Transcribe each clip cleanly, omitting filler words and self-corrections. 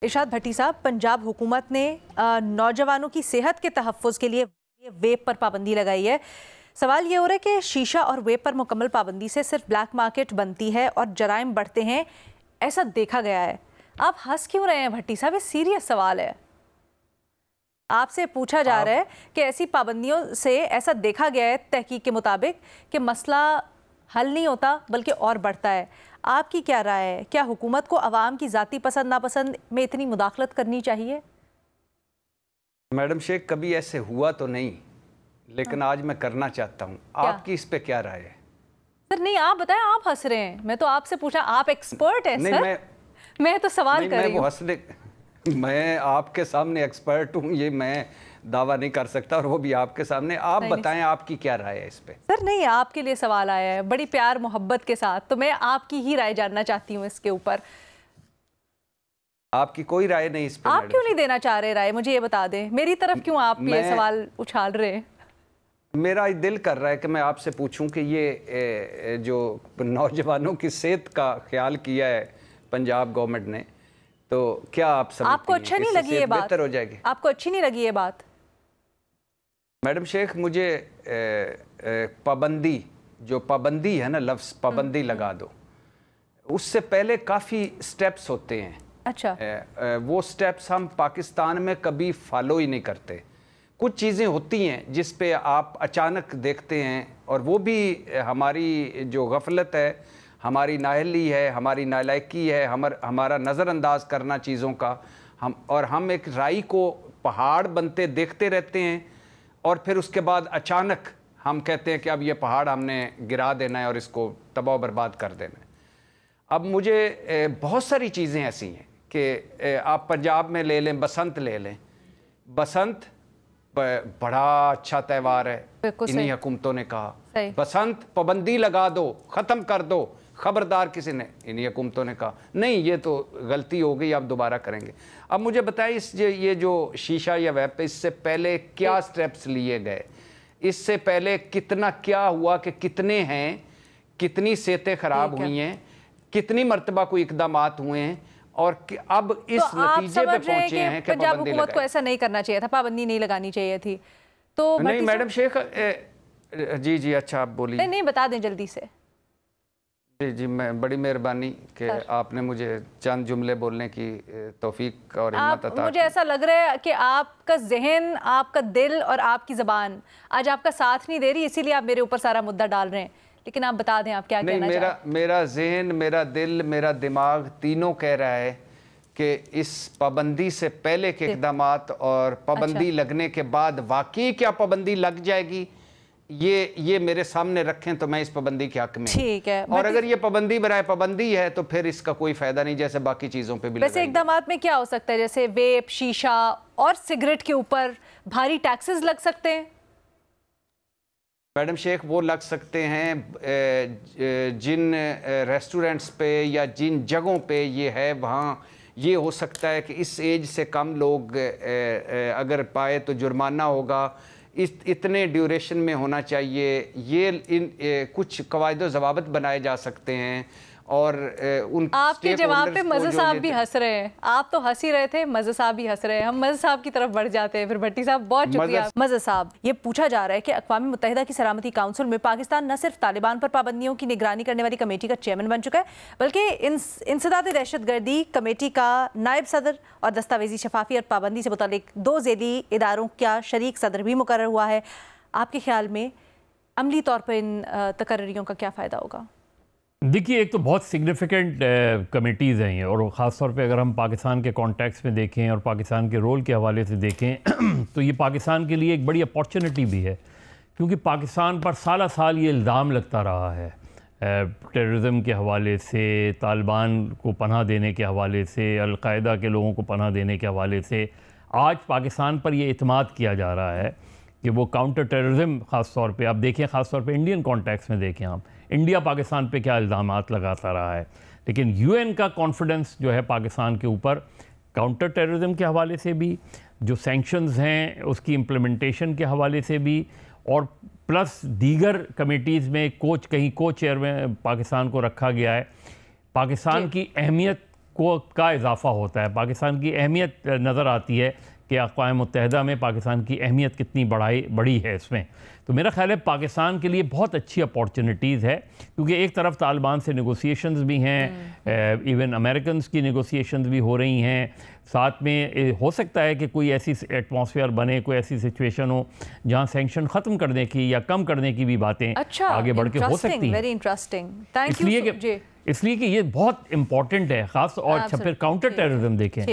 इरशाद भट्टी साहब, पंजाब हुकूमत ने नौजवानों की सेहत के तहफ़्फ़ुज़ के लिए वेप पर पाबंदी लगाई है। सवाल ये हो रहा है कि शीशा और वेप पर मुकम्मल पाबंदी से सिर्फ ब्लैक मार्केट बनती है और जराइम बढ़ते हैं, ऐसा देखा गया है। आप हंस क्यों रहे हैं भट्टी साहब? ये सीरियस सवाल है। आपसे पूछा जा रहा है कि ऐसी पाबंदियों से ऐसा देखा गया है तहकीक के मुताबिक कि मसला हल नहीं होता बल्कि और बढ़ता है। आपकी क्या राय है? क्या हुकूमत को अवाम की ज़ाती पसंद नापसंद में इतनी मुदाखलत करनी चाहिए? मैडम शेख, कभी ऐसे हुआ तो नहीं, लेकिन आज मैं करना चाहता हूँ। आपकी इस पे क्या राय है? सर नहीं, आप बताएं। आप हंस रहे हैं, मैं तो आपसे पूछा। आप एक्सपर्ट हैं सर। मैं तो सवाल कर रही हूँ। मैं आपके सामने एक्सपर्ट हूँ, ये मैं दावा नहीं कर सकता, और वो भी आपके सामने। आप बताएं आपकी क्या राय है इस पे? सर नहीं, आपके लिए सवाल आया है बड़ी प्यार मोहब्बत के साथ, तो मैं आपकी ही राय जानना चाहती हूँ इसके ऊपर। आपकी कोई राय नहीं इस पे? आप क्यों नहीं देना चाह रहे राय? मुझे ये बता दें, मेरी तरफ क्यों आप ये सवाल उछाल रहे हैं? मेरा दिल कर रहा है कि मैं आपसे पूछूं कि ये जो नौजवानों की सेहत का ख्याल किया है पंजाब गवर्नमेंट ने, तो क्या आप समझती हैं आपको अच्छा नहीं लगी ये बात? बेहतर हो जाएगी? आपको अच्छी नहीं लगी ये बात? मैडम शेख, मुझे पाबंदी है ना, लफ्ज़ पाबंदी लगा दो, उससे पहले काफ़ी स्टेप्स होते हैं। अच्छा। वो स्टेप्स हम पाकिस्तान में कभी फॉलो ही नहीं करते। कुछ चीज़ें होती हैं जिस पे आप अचानक देखते हैं, और वो भी हमारी जो गफलत है, हमारी नाअहली है, हमारी नालायकी है, हमारा नज़रअंदाज करना चीज़ों का। हम एक राई को पहाड़ बनते देखते रहते हैं, और फिर उसके बाद अचानक हम कहते हैं कि अब ये पहाड़ हमने गिरा देना है और इसको तबाह बर्बाद कर देना है। अब मुझे बहुत सारी चीज़ें ऐसी हैं कि आप पंजाब में ले लें, बसंत ले लें। बसंत बड़ा अच्छा त्यौहार है, इन्हीं हुकूमतों ने कहा बसंत पाबंदी लगा दो, ख़त्म कर दो, खबरदार किसी ने, इन्हीं हुकूमतों ने कहा नहीं ये तो गलती हो गई, अब दोबारा करेंगे। अब मुझे बताइए, ये जो शीशा या वेप, इससे पहले क्या स्टेप्स लिए गए? इससे पहले कितना क्या हुआ कि कितने हैं, कितनी सेहतें ख़राब हुई हैं, कितनी मरतबा कोई इक़दामात हुए हैं, और अब इस नतीजे पे पहुंचे हैं कि पंजाब हुकूमत को ऐसा नहीं करना चाहिए था, पाबंदी नहीं लगानी चाहिए थी। तो नहीं मैडम शेख, जी अच्छा आप बोलिए। नहीं बता दें जल्दी से। जी मैं, बड़ी मेहरबानी कि आपने मुझे चंद जुमले बोलने की तौफीक और हिम्मत अता। मुझे ऐसा लग रहा है कि आपका जहन, आपका दिल और आपकी ज़बान आज आपका साथ नहीं दे रही, इसीलिए आप मेरे ऊपर सारा मुद्दा डाल रहे हैं। लेकिन आप बता दें आप क्या कहना चाहते हैं। मेरा जहन, मेरा दिल, मेरा दिमाग तीनों कह रहा है कि इस पाबंदी से पहले के इक़दामात और पाबंदी लगने के बाद वाकई क्या पाबंदी लग जाएगी, ये मेरे सामने रखें तो मैं इस पाबंदी के हक में। ठीक है। और अगर ये पाबंदी बराए पाबंदी है तो फिर इसका कोई फायदा नहीं, जैसे बाकी चीजों पे भी। वैसे इक़दामात में क्या हो सकता है? जैसे वेप, शीशा और सिगरेट के ऊपर भारी टैक्सेस लग सकते हैं। मैडम शेख, वो लग सकते हैं जिन रेस्टोरेंट्स पे या जिन जगहों पे ये है, वहाँ ये हो सकता है कि इस एज से कम लोग अगर पाए तो जुर्माना होगा, इतने ड्यूरेशन में होना चाहिए। ये कुछ कवायद व ज़वाबित बनाए जा सकते हैं, और उन आपके जवाब पे मज़े साहब भी हंस रहे हैं। आप तो हंस ही रहे थे, मज़े साहब भी हंस रहे हैं। हम मज़े साहब की तरफ बढ़ जाते हैं फिर। भट्टी साहब बहुत शुक्रिया। मज़े साहब, ये पूछा जा रहा है कि अक़वाम मुत्तहिदा की सलामती काउंसिल में पाकिस्तान न सिर्फ तालिबान पर पाबंदियों की निगरानी करने वाली कमेटी का चेयरमैन बन चुका है, बल्कि इंसदाद दहशतगर्दी कमेटी का नायब सदर और दस्तावेजी शफाफियत पाबंदी से मुतालिक 2 ज़ेली इदारों का शरीक सदर भी मुकर्रर हुआ है। आपके ख्याल में अमली तौर पर इन तकर्रियों का क्या फ़ायदा होगा? देखिए, एक तो बहुत सिग्निफिकेंट कमेटीज़ हैं ये, और ख़ास तौर पे अगर हम पाकिस्तान के कॉन्टेक्स्ट में देखें और पाकिस्तान के रोल के हवाले से देखें तो ये पाकिस्तान के लिए एक बड़ी अपॉर्चुनिटी भी है, क्योंकि पाकिस्तान पर साल साल ये इल्ज़ाम लगता रहा है टेररिज्म के हवाले से, तालिबान को पनाह देने के हवाले से, अल-कायदा के लोगों को पनाह देने के हवाले से। आज पाकिस्तान पर ये इत्माद किया जा रहा है कि वो काउंटर टेररिज्म, ख़ास तौर पे आप देखें, ख़ास तौर पे इंडियन कॉन्टेक्स्ट में देखें आप, इंडिया पाकिस्तान पे क्या इल्ज़ामात लगाता रहा है, लेकिन यूएन का कॉन्फिडेंस जो है पाकिस्तान के ऊपर काउंटर टेररिज्म के हवाले से भी, जो सैंक्शंस हैं उसकी इम्प्लीमेंटेशन के हवाले से भी, और प्लस दीगर कमेटीज़ में कहीं को चेयर में पाकिस्तान को रखा गया है। पाकिस्तान की अहमियत کا اضافہ ہوتا ہے، پاکستان کی اہمیت نظر آتی ہے کہ اقوام متحدہ میں پاکستان کی اہمیت کتنی بڑی ہے اس میں. تو میرا خیال ہے پاکستان کے لیے بہت اچھی اپارچونیٹیز ہے، کیونکہ ایک طرف طالبان سے نیگوسیشنز بھی ہیں، ایون امریکنز کی نیگوسیشنز بھی ہو رہی ہیں، ساتھ میں ہو سکتا ہے کہ کوئی ایسی ایٹماسفیئر بنے، کوئی ایسی سچویشن ہو جہاں سینکشن ختم کرنے کی یا کم کرنے کی بھی باتیں آگے بڑھ کے ہو سکتی ہیں. اس لیے کہ یہ بہت امپورٹنٹ ہے خاص. اور اچھا پھر کاؤنٹر ٹیررزم دیکھیں،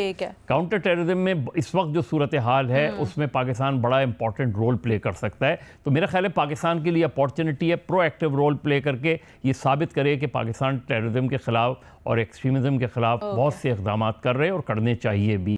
کاؤنٹر ٹیررزم میں اس وقت جو صورتحال ہے اس میں پاکستان بڑا امپورٹنٹ رول پلے کر سکتا ہے. تو میرا خیال ہے پاکستان کے لیے اپارچونٹی ہے پرو ایکٹیو رول پلے کر کے یہ ثابت کرے کہ پاکستان ٹیررزم کے خلاف اور ایکسٹریمزم کے خلاف بہت سے اقدامات کر رہے اور کرنے چاہیے بھی.